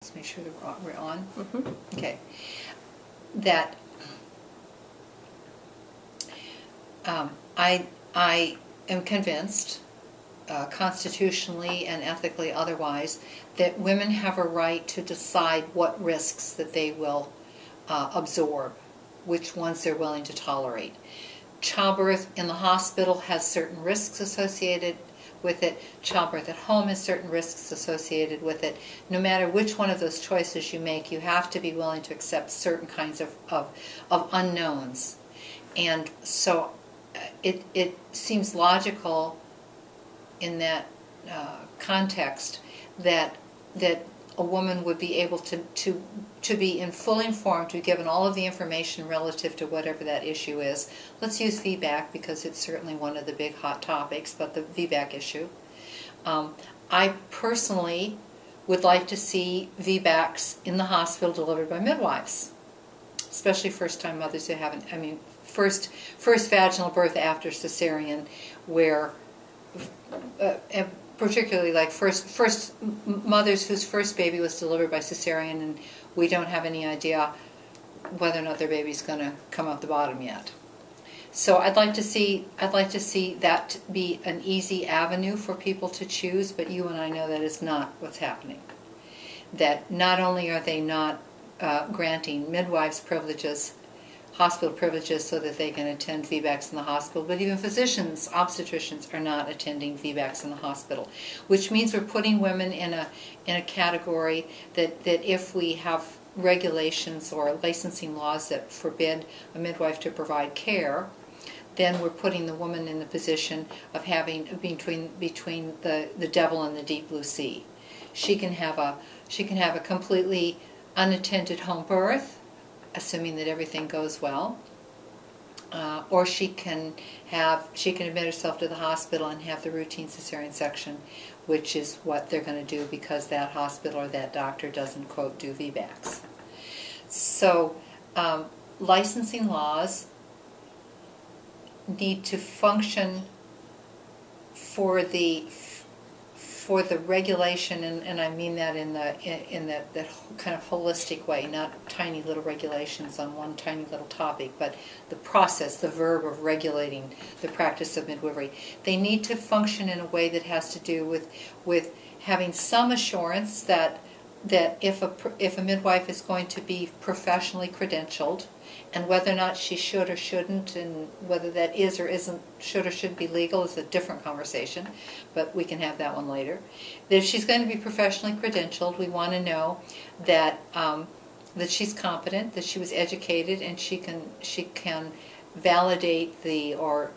Let's make sure that we're on. Mm-hmm. Okay. That I am convinced, constitutionally and ethically otherwise, that women have a right to decide what risks that they will absorb, which ones they're willing to tolerate. Childbirth in the hospital has certain risks associated with it. Childbirth at home has certain risks associated with it. No matter which one of those choices you make, you have to be willing to accept certain kinds of unknowns. And so it seems logical in that context that a woman would be able to be fully informed, to be given all of the information relative to whatever that issue is. Let's use VBAC because it's certainly one of the big hot topics, but the VBAC issue. I personally would like to see VBACs in the hospital delivered by midwives, especially first-time mothers who haven't, first vaginal birth after cesarean, where particularly like first mothers whose first baby was delivered by cesarean, and we don't have any idea whether or not their baby's going to come out the bottom yet. So I'd like to see that be an easy avenue for people to choose, but you and I know that is not what's happening. That not only are they not granting midwives privileges, hospital privileges, so that they can attend VBACs in the hospital, but even physicians, obstetricians are not attending VBACs in the hospital, which means we're putting women in a category that if we have regulations or licensing laws that forbid a midwife to provide care, then we're putting the woman in the position of having between the devil and the deep blue sea. She can have a completely unattended home birth, assuming that everything goes well, or she can admit herself to the hospital and have the routine cesarean section, which is what they're going to do because that hospital or that doctor doesn't, quote, do VBACs. So licensing laws need to function for the regulation, and I mean that in that kind of holistic way, not tiny little regulations on one tiny little topic, but the process, the verb of regulating the practice of midwifery. They need to function in a way that has to do with having some assurance that if a midwife is going to be professionally credentialed, and whether or not she should or shouldn't, and whether that is or isn't should or should be legal is a different conversation, but we can have that one later. That if she's going to be professionally credentialed, we want to know that that she's competent, that she was educated, and she can validate or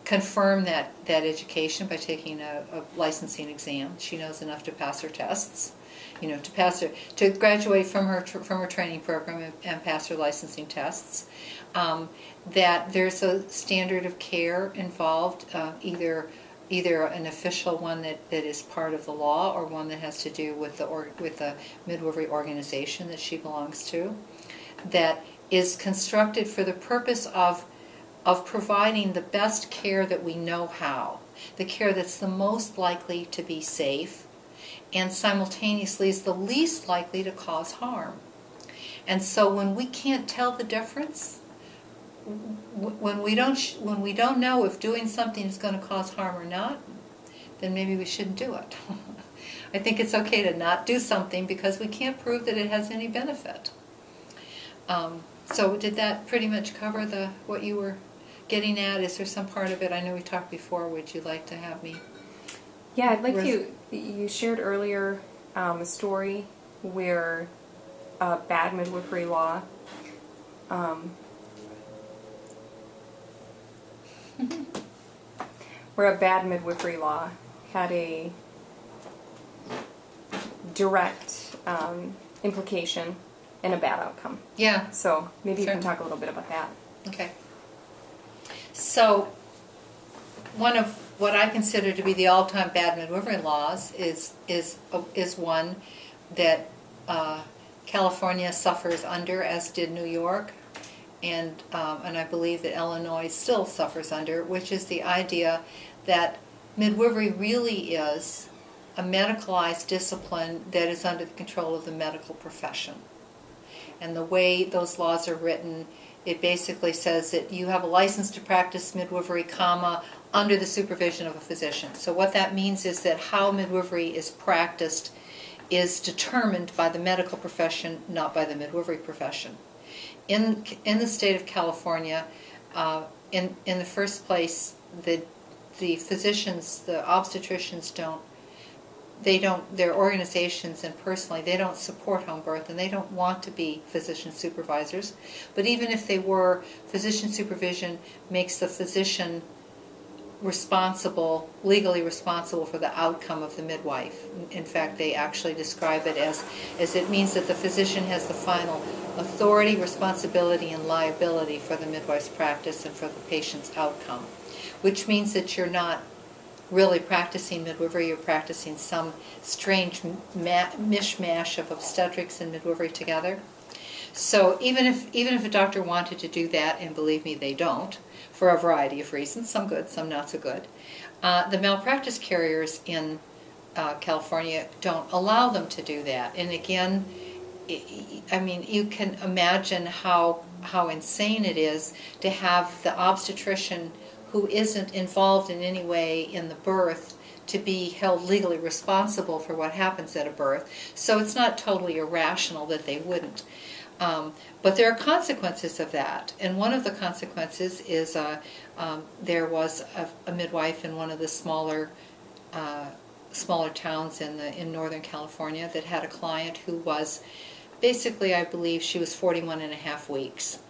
confirm that education by taking a licensing exam. She knows enough to pass her tests. To graduate from her training program and pass her licensing tests, that there's a standard of care involved, either an official one that is part of the law or one that has to do with the midwifery organization that she belongs to, that is constructed for the purpose of providing the best care that we know how, the care that's the most likely to be safe, and simultaneously is the least likely to cause harm. And so when we can't tell the difference, when we don't know if doing something is going to cause harm or not, then maybe we shouldn't do it. I think it's okay to not do something because we can't prove that it has any benefit. So did that pretty much cover what you were getting at? Is there some part of it? I know we talked before. Would you like to have me? Yeah, I'd like you shared earlier a story where a bad midwifery law had a direct implication and a bad outcome. Yeah. So maybe you can talk a little bit about that. Okay. So one of what I consider to be the all-time bad midwifery laws is one that California suffers under, as did New York, and I believe that Illinois still suffers under, which is the idea that midwifery really is a medicalized discipline that is under the control of the medical profession. And the way those laws are written, it basically says that you have a license to practice midwifery, under the supervision of a physician. So what that means is that how midwifery is practiced is determined by the medical profession, not by the midwifery profession. In the state of California, in the first place, the physicians, the obstetricians their organizations and personally, they don't support home birth and they don't want to be physician supervisors. But even if they were, physician supervision makes the physician legally responsible for the outcome of the midwife. In fact, they actually describe it as it means that the physician has the final authority, responsibility, and liability for the midwife's practice and for the patient's outcome, which means that you're not really practicing midwifery, you're practicing some strange mishmash of obstetrics and midwifery together. So even if a doctor wanted to do that, and believe me, they don't, for a variety of reasons, some good, some not so good, the malpractice carriers in California don't allow them to do that. And again, I mean, you can imagine how insane it is to have the obstetrician who isn't involved in any way in the birth to be held legally responsible for what happens at a birth. So it's not totally irrational that they wouldn't. But there are consequences of that. And one of the consequences is there was a midwife in one of the smaller towns in Northern California that had a client who was basically, I believe, she was 41 and a half weeks.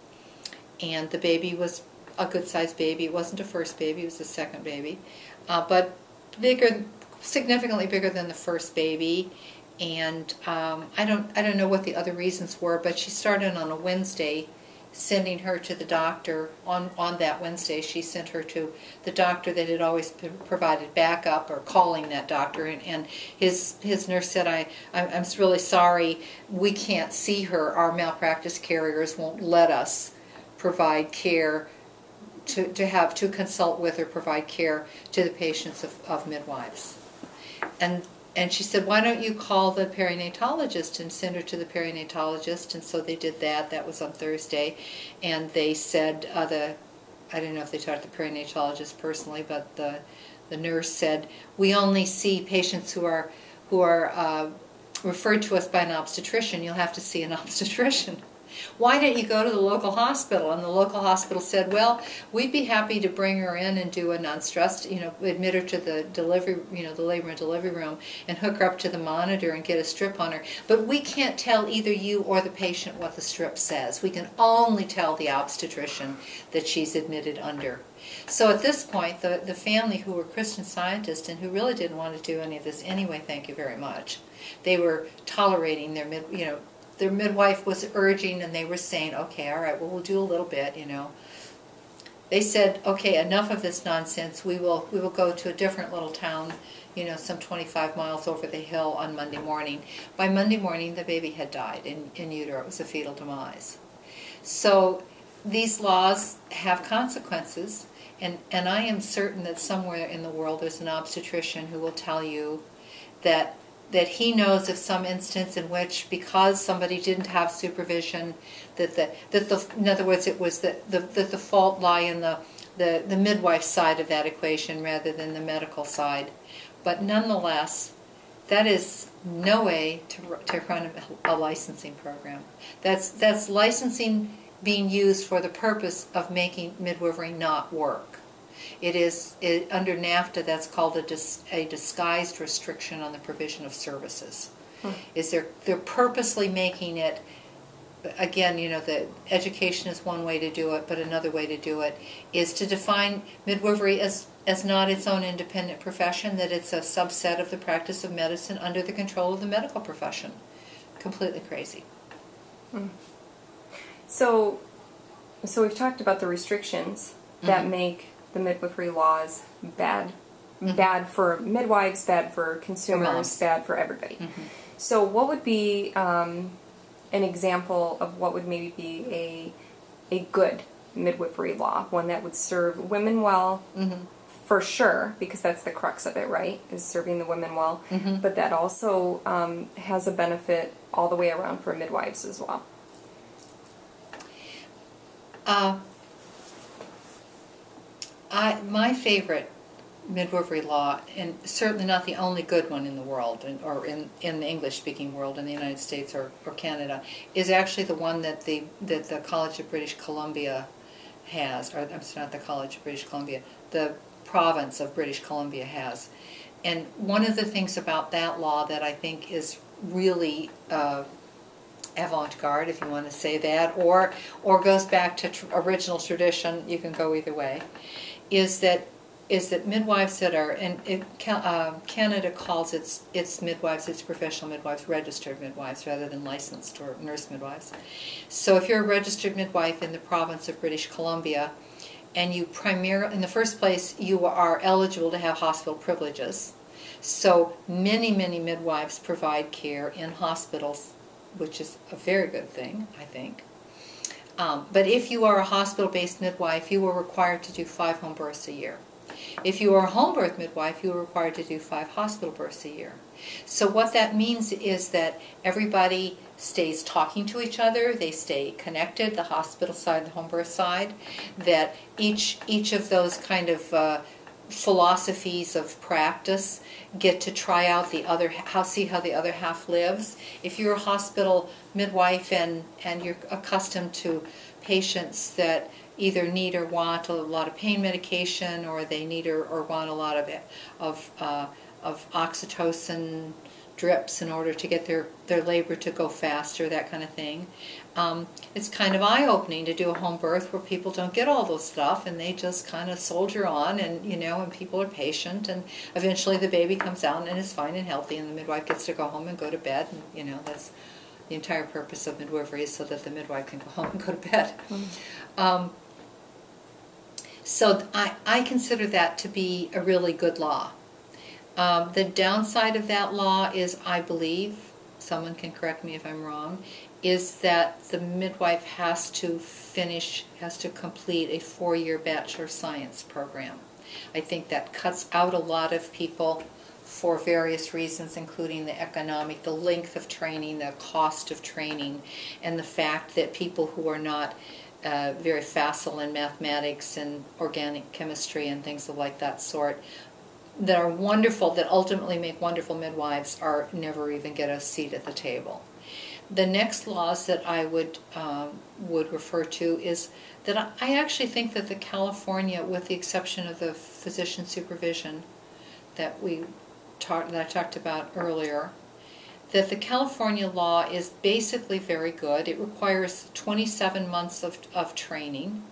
And the baby was a good-sized baby. It wasn't a first baby, it was a second baby. But significantly bigger than the first baby. And I don't know what the other reasons were, but she started on a Wednesday sending her to the doctor. On that Wednesday, she sent her to the doctor that had always provided backup, or calling that doctor, and his nurse said, I'm really sorry, we can't see her. Our malpractice carriers won't let us provide care to consult with or provide care to the patients of midwives. And she said, why don't you call the perinatologist and send her to the perinatologist? And so they did that. That was on Thursday. And they said, I don't know if they talked to the perinatologist personally, but the nurse said, we only see patients who are referred to us by an obstetrician. You'll have to see an obstetrician. Why don't you go to the local hospital? And the local hospital said, well, we'd be happy to bring her in and do a non-stressed, admit her to the delivery, the labor and delivery room, and hook her up to the monitor and get a strip on her. But we can't tell either you or the patient what the strip says. We can only tell the obstetrician that she's admitted under. So at this point, the family, who were Christian Scientists and who really didn't want to do any of this anyway, thank you very much, they were tolerating their midwife was urging, and they were saying, okay, all right, well, we'll do a little bit, They said, okay, enough of this nonsense. We will go to a different little town, some 25 miles over the hill on Monday morning. By Monday morning, the baby had died in utero. It was a fetal demise. So these laws have consequences, and I am certain that somewhere in the world there's an obstetrician who will tell you that he knows of some instance in which, because somebody didn't have supervision, in other words, it was that the fault lie in the midwife side of that equation rather than the medical side. But nonetheless, that is no way to run a licensing program. That's licensing being used for the purpose of making midwifery not work. It is under NAFTA, that's called a disguised restriction on the provision of services. They're purposely making it, again, the education is one way to do it, but another way to do it is to define midwifery as not its own independent profession, that it's a subset of the practice of medicine under the control of the medical profession. Completely crazy. So we've talked about the restrictions that make the midwifery laws bad. Bad for midwives, bad for consumers, bad for everybody. So what would be an example of what would maybe be a good midwifery law, one that would serve women well for sure, because that's the crux of it, right? Is serving the women well. Mm-hmm. But that also has a benefit all the way around for midwives as well. My favorite midwifery law, and certainly not the only good one in the world, or in the English-speaking world in the United States or Canada, is actually the one that the College of British Columbia has, or I'm sorry, not the College of British Columbia, the province of British Columbia has. And one of the things about that law that I think is really avant-garde, if you want to say that, or goes back to original tradition, you can go either way, is that midwives that are, and Canada calls its midwives, its professional midwives, registered midwives rather than licensed or nurse midwives. So if you're a registered midwife in the province of British Columbia, and you primarily, in the first place, you are eligible to have hospital privileges. So many midwives provide care in hospitals, which is a very good thing, I think. But if you are a hospital-based midwife, you are required to do 5 home births a year. If you are a home birth midwife, you are required to do 5 hospital births a year. So what that means is that everybody stays talking to each other, they stay connected, the hospital side, the home birth side, that each of those kind of philosophies of practice get to try out the other, see how the other half lives. If you're a hospital midwife and you're accustomed to patients that either need or want a lot of pain medication, or they need or want a lot of oxytocin drips in order to get their labor to go faster, that kind of thing. It's kind of eye-opening to do a home birth where people don't get all those stuff and they just kind of soldier on, and and people are patient, and eventually the baby comes out and is fine and healthy, and the midwife gets to go home and go to bed, and that's the entire purpose of midwifery, is so that the midwife can go home and go to bed. So I consider that to be a really good law. The downside of that law is, I believe, someone can correct me if I'm wrong, is that the midwife has to complete a 4-year Bachelor of Science program. I think that cuts out a lot of people for various reasons, including the length of training, the cost of training, and the fact that people who are not very facile in mathematics and organic chemistry and things of like that sort, that are wonderful, that ultimately make wonderful midwives, are never even get a seat at the table. The next laws that I would refer to is that I actually think that the California, with the exception of the physician supervision that I talked about earlier, that the California law is basically very good. It requires 27 months of training,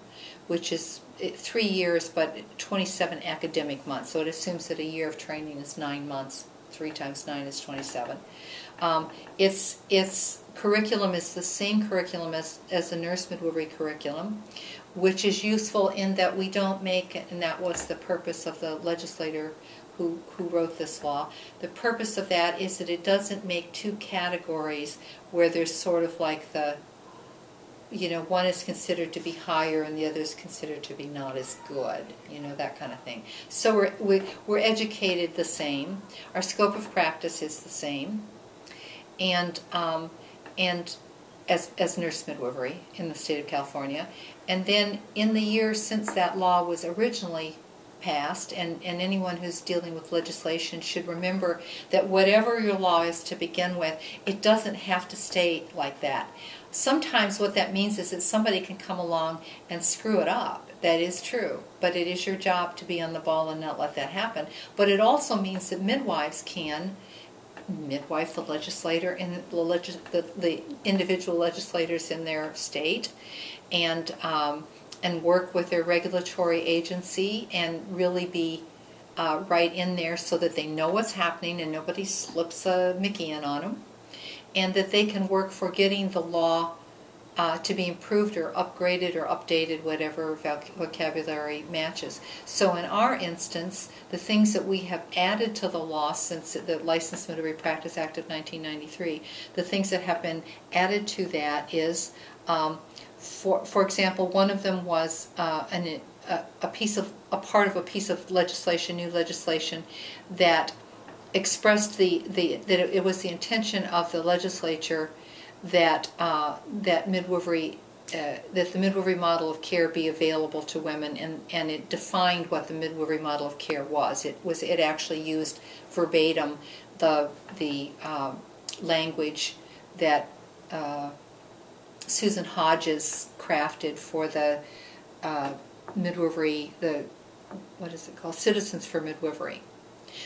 which is 3 years, but 27 academic months. So it assumes that a year of training is 9 months. 3 times 9 is 27. Its curriculum is the same curriculum as the nurse midwifery curriculum, which is useful in that we don't make, and that was the purpose of the legislator who wrote this law. The purpose of that is that it doesn't make 2 categories where there's sort of like one is considered to be higher and the other is considered to be not as good, that kind of thing. So we're educated the same. Our scope of practice is the same, and as nurse midwifery in the state of California. And then in the years since that law was originally passed, and anyone who's dealing with legislation should remember that whatever your law is to begin with, it doesn't have to stay like that. Sometimes what that means is that somebody can come along and screw it up. That is true, but it is your job to be on the ball and not let that happen. But it also means that midwives can midwife the legislator and the individual legislators in their state, and work with their regulatory agency and really be right in there so that they know what's happening and nobody slips a Mickey in on them, and that they can work for getting the law to be improved or upgraded or updated, whatever vocabulary matches. So in our instance, the things that we have added to the law since the Licensed Midwifery Practice Act of 1993, the things that have been added to that is, for example, one of them was a part of a piece of legislation, new legislation, that expressed that it was the intention of the legislature that midwifery, that the midwifery model of care be available to women, and it defined what the midwifery model of care was. It actually used verbatim the language that Susan Hodges crafted for the midwifery, what is it called? Citizens for Midwifery.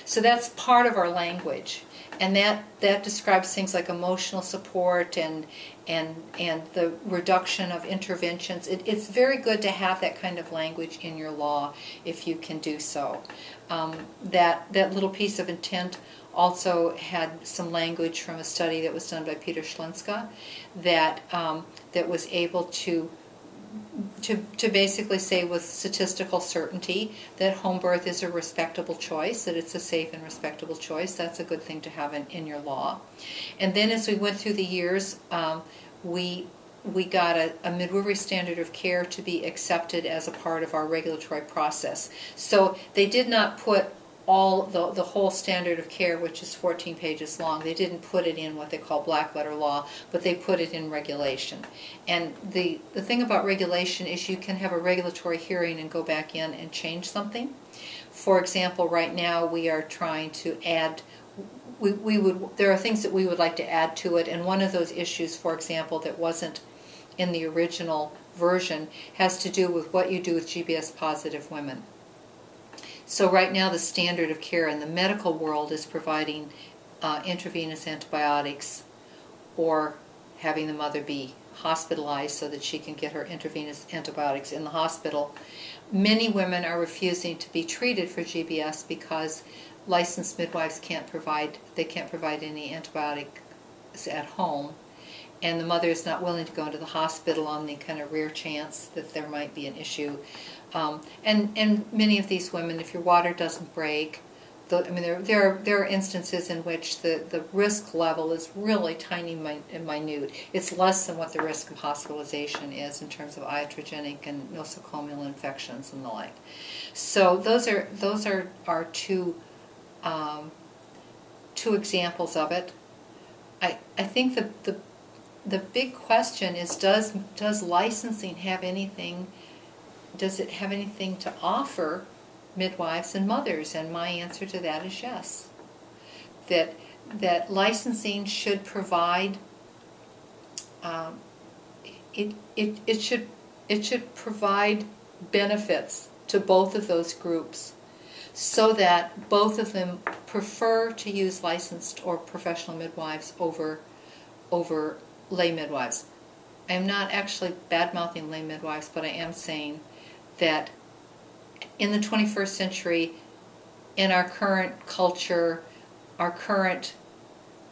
So that's part of our language, and that describes things like emotional support and the reduction of interventions. It's very good to have that kind of language in your law if you can do so. That little piece of intent also had some language from a study that was done by Peter Schlenska that was able to basically say with statistical certainty that home birth is a respectable choice, that it's a safe and respectable choice. That's a good thing to have in your law. And then as we went through the years, we got a midwifery standard of care to be accepted as a part of our regulatory process. So they did not put all the whole standard of care, which is 14 pages long. They didn't put it in what they call black letter law, but they put it in regulation. And the thing about regulation is you can have a regulatory hearing and go back in and change something. For example, right now we are trying to add, there are things that we would like to add to it, and one of those issues, for example, that wasn't in the original version has to do with what you do with GBS positive women. So right now the standard of care in the medical world is providing intravenous antibiotics or having the mother be hospitalized so that she can get her intravenous antibiotics in the hospital. Many women are refusing to be treated for GBS because licensed midwives can't provide any antibiotics at home, and the mother is not willing to go into the hospital on the kind of rare chance that there might be an issue. And many of these women, if your water doesn't break, there are instances in which the risk level is really tiny and minute. It's less than what the risk of hospitalization is in terms of iatrogenic and nosocomial infections and the like. So those are our two examples of it. I think the big question is, does licensing have anything? Does it have anything to offer midwives and mothers? And my answer to that is yes. That licensing should provide it should provide benefits to both of those groups, so that both of them prefer to use licensed or professional midwives over lay midwives. I am not actually bad-mouthing lay midwives, but I am saying that in the 21st century, in our current culture,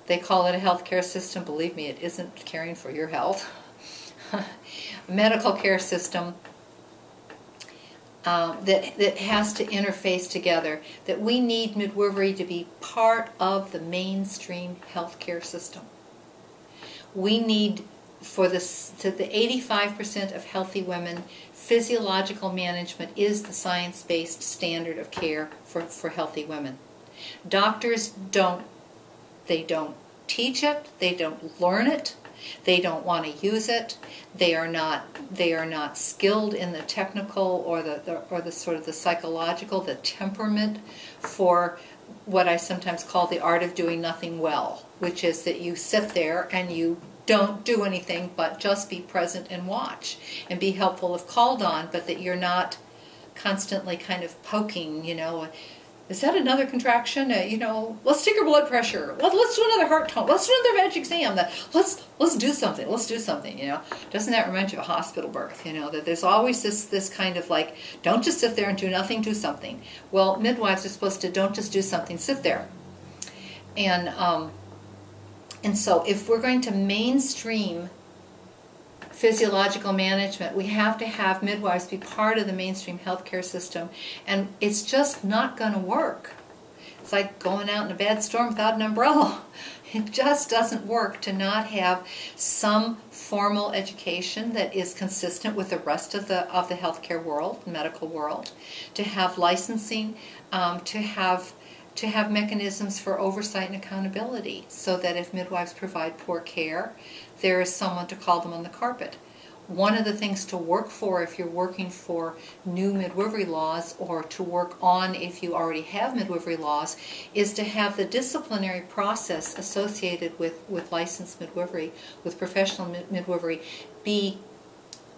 they call it a healthcare system. Believe me, it isn't caring for your health. Medical care system that has to interface together, that we need midwifery to be part of the mainstream healthcare system. We need, to the 85% of healthy women, physiological management is the science-based standard of care for healthy women. Doctors don't teach it, they don't learn it, they don't want to use it, they are not skilled in the technical or the sort of the psychological, the temperament for what I sometimes call the art of doing nothing well, which is that you sit there and you don't do anything but just be present and watch and be helpful if called on, but that you're not constantly kind of poking, is that another contraction? Let's take her blood pressure. Let's do another heart tone. Let's do another veg exam. Let's do something. Let's do something. Doesn't that remind you of a hospital birth? That there's always this kind of like, don't just sit there and do nothing, do something. Well, midwives are supposed to don't just do something, sit there. And so if we're going to mainstream physiological management, we have to have midwives be part of the mainstream healthcare system, and it's just not going to work. It's like going out in a bad storm without an umbrella. It just doesn't work to not have some formal education that is consistent with the rest of the healthcare world, medical world, to have licensing, to have mechanisms for oversight and accountability, so that if midwives provide poor care, there is someone to call them on the carpet. One of the things to work for if you're working for new midwifery laws, or to work on if you already have midwifery laws, is to have the disciplinary process associated with licensed midwifery, with professional midwifery, be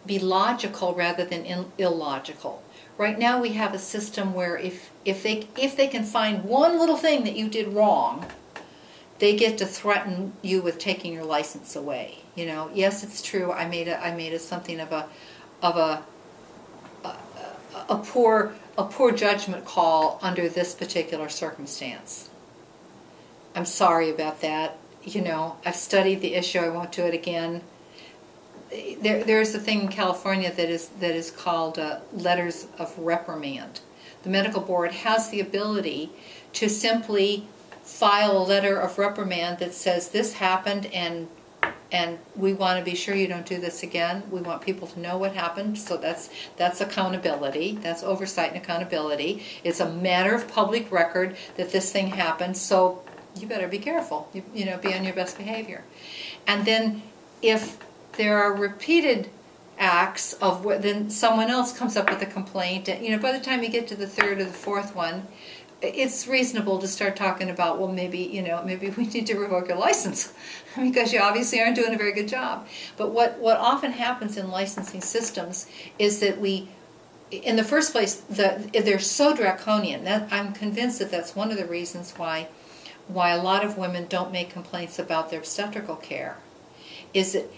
logical rather than illogical. Right now we have a system where if they can find one little thing that you did wrong, they get to threaten you with taking your license away. You know, yes, it's true. I made a something of a poor judgment call under this particular circumstance. I'm sorry about that. You know, I've studied the issue. I won't do it again. There's a thing in California that is called letters of reprimand. The medical board has the ability to simply file a letter of reprimand that says this happened, and we want to be sure you don't do this again. We want people to know what happened. So that's accountability. That's oversight and accountability. It's a matter of public record that this thing happened, so you better be careful. You know, be on your best behavior. And then if there are repeated acts of then someone else comes up with a complaint, and, you know, by the time you get to the third or the fourth one, it's reasonable to start talking about, well, maybe we need to revoke your license because you obviously aren't doing a very good job. But what often happens in licensing systems is that in the first place, they're so draconian. I'm convinced that that's one of the reasons why a lot of women don't make complaints about their obstetrical care, is that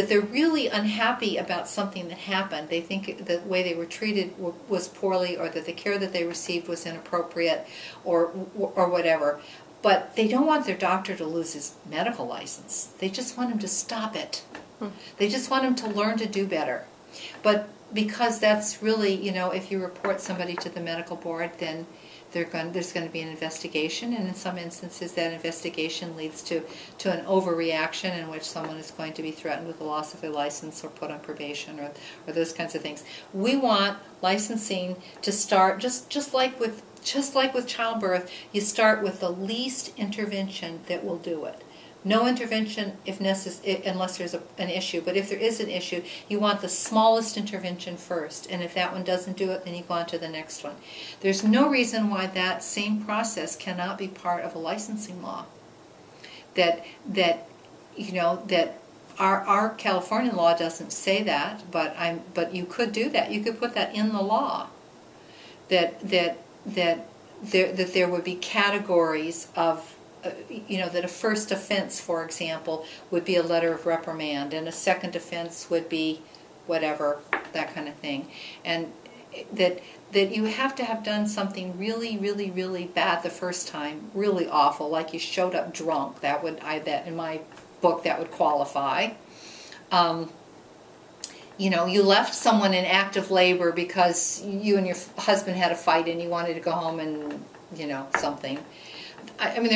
they're really unhappy about something that happened. They think the way they were treated was poorly, or that the care that they received was inappropriate, or whatever. But they don't want their doctor to lose his medical license. They just want him to stop it. They just want him to learn to do better. But because that's really, you know, if you report somebody to the medical board, then there's going to be an investigation, and in some instances that investigation leads to an overreaction in which someone is going to be threatened with the loss of their license or put on probation or those kinds of things. We want licensing to start just like with childbirth. You start with the least intervention that will do it. No intervention if necessary, unless there's an issue. But if there is an issue, you want the smallest intervention first. And if that one doesn't do it, then you go on to the next one. There's no reason why that same process cannot be part of a licensing law. That our California law doesn't say that, but you could do that. You could put that in the law. That there would be categories of, that a first offense, for example, would be a letter of reprimand, and a second offense would be whatever, that kind of thing. And that you have to have done something really, really, really bad the first time, really awful, like you showed up drunk. That in my book, that would qualify. You left someone in active labor because you and your husband had a fight and you wanted to go home and, something. I mean,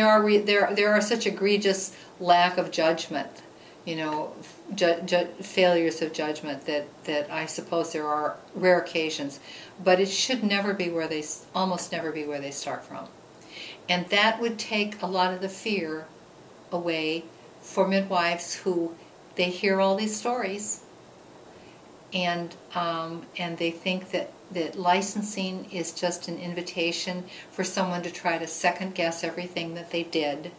there are such egregious lack of judgment, failures of judgment that I suppose there are rare occasions, but it should almost never be where they start from. And that would take a lot of the fear away for midwives who, they hear all these stories and they think that licensing is just an invitation for someone to try to second guess everything that they did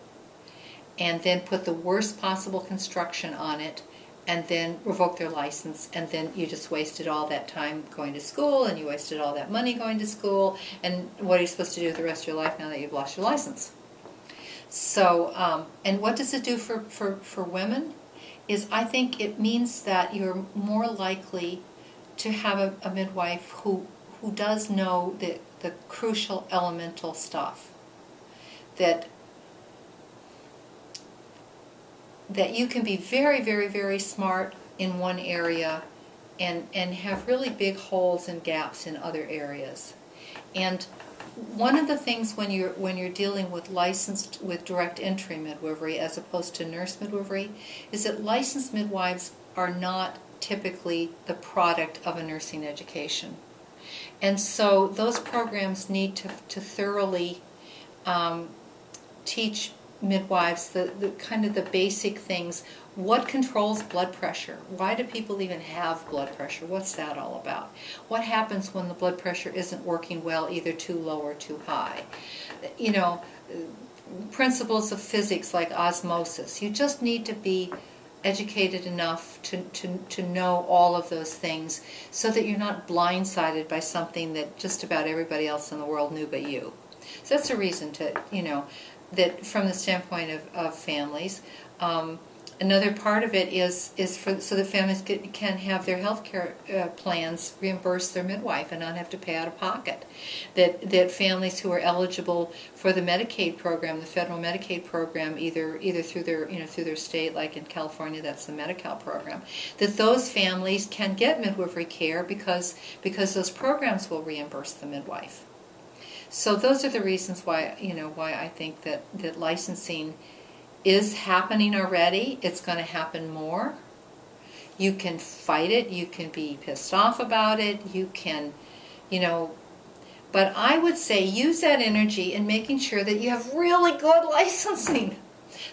and then put the worst possible construction on it and then revoke their license, and then you just wasted all that time going to school and you wasted all that money going to school, and what are you supposed to do with the rest of your life now that you've lost your license? So, and what does it do for women? Is I think it means that you're more likely to have a midwife who does know the crucial elemental stuff. That you can be very, very, very smart in one area and have really big holes and gaps in other areas. And one of the things when you're dealing with direct entry midwifery as opposed to nurse midwifery is that licensed midwives are not typically the product of a nursing education. And so those programs need to thoroughly teach midwives the kind of the basic things. What controls blood pressure? Why do people even have blood pressure? What's that all about? What happens when the blood pressure isn't working well, either too low or too high? You know, principles of physics like osmosis. You just need to be educated enough to know all of those things so that you're not blindsided by something that just about everybody else in the world knew but you. So that's a reason to, you know, that from the standpoint of families. Another part of it is so that families can have their health care plans reimburse their midwife and not have to pay out of pocket. That families who are eligible for the Medicaid program, the federal Medicaid program, either through their state, like in California, that's the Medi-Cal program, that those families can get midwifery care because those programs will reimburse the midwife. So those are the reasons why I think that licensing is happening already. It's going to happen more. You can fight it. You can be pissed off about it. You can, but I would say use that energy in making sure that you have really good licensing,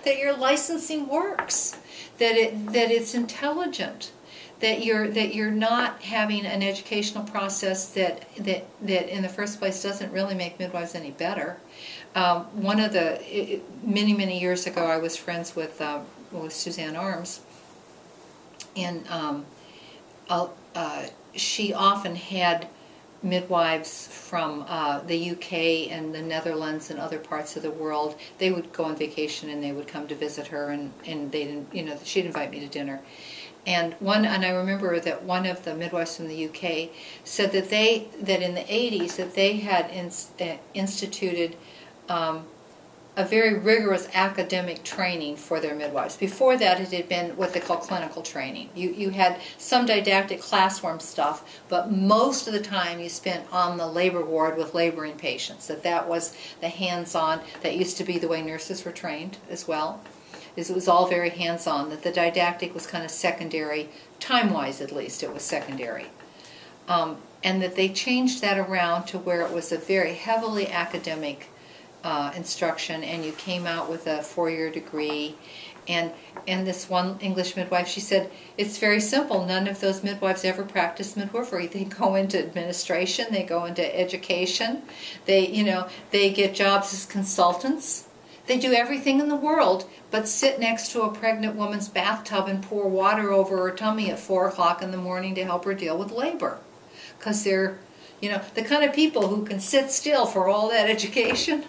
that your licensing works, that it's intelligent, that you're not having an educational process that in the first place doesn't really make midwives any better. One of the many years ago, I was friends with Suzanne Arms, and she often had midwives from the UK and the Netherlands and other parts of the world. They would go on vacation and they would come to visit her, and they didn't, she'd invite me to dinner. And I remember that one of the midwives from the UK said that in the 80s that they had instituted a very rigorous academic training for their midwives. Before that, it had been what they call clinical training. You had some didactic classroom stuff, but most of the time you spent on the labor ward with laboring patients. That was the hands-on. That used to be the way nurses were trained as well. It was all very hands-on, that the didactic was kind of secondary, time-wise at least, it was secondary. And that they changed that around to where it was a very heavily academic instruction, and you came out with a 4-year degree. And this one English midwife, she said, it's very simple. None of those midwives ever practice midwifery. They go into administration, they go into education, they get jobs as consultants. They do everything in the world but sit next to a pregnant woman's bathtub and pour water over her tummy at 4 o'clock in the morning to help her deal with labor. Because they're, the kind of people who can sit still for all that education,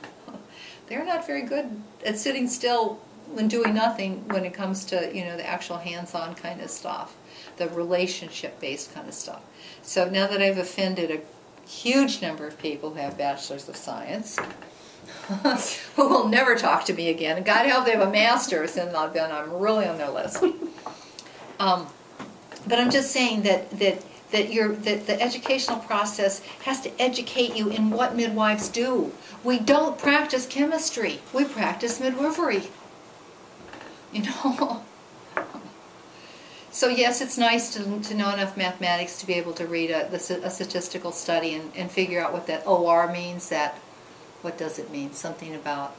they're not very good at sitting still and doing nothing when it comes to, the actual hands-on kind of stuff, the relationship-based kind of stuff. So now that I've offended a huge number of people who have bachelors of science, who will never talk to me again, and God help they have a master's, and then I'm really on their list. But I'm just saying that the educational process has to educate you in what midwives do. We don't practice chemistry. We practice midwifery. So yes, it's nice to know enough mathematics to be able to read a statistical study and figure out what that OR means. What does it mean? Something about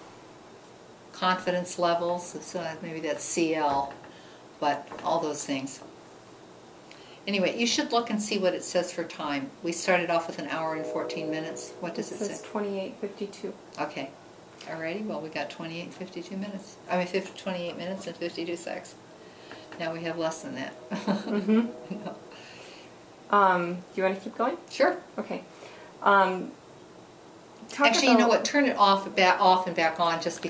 confidence levels. So maybe that's CL, but all those things. Anyway, you should look and see what it says for time. We started off with 1 hour and 14 minutes. What does it say? It says 28:52. Okay. Alrighty, well we got 28 and 52 minutes. 28 minutes and 52 seconds. Now we have less than that. Mm-hmm. Do you want to keep going? Sure. Okay. Actually, you know what? Turn it off and back on just because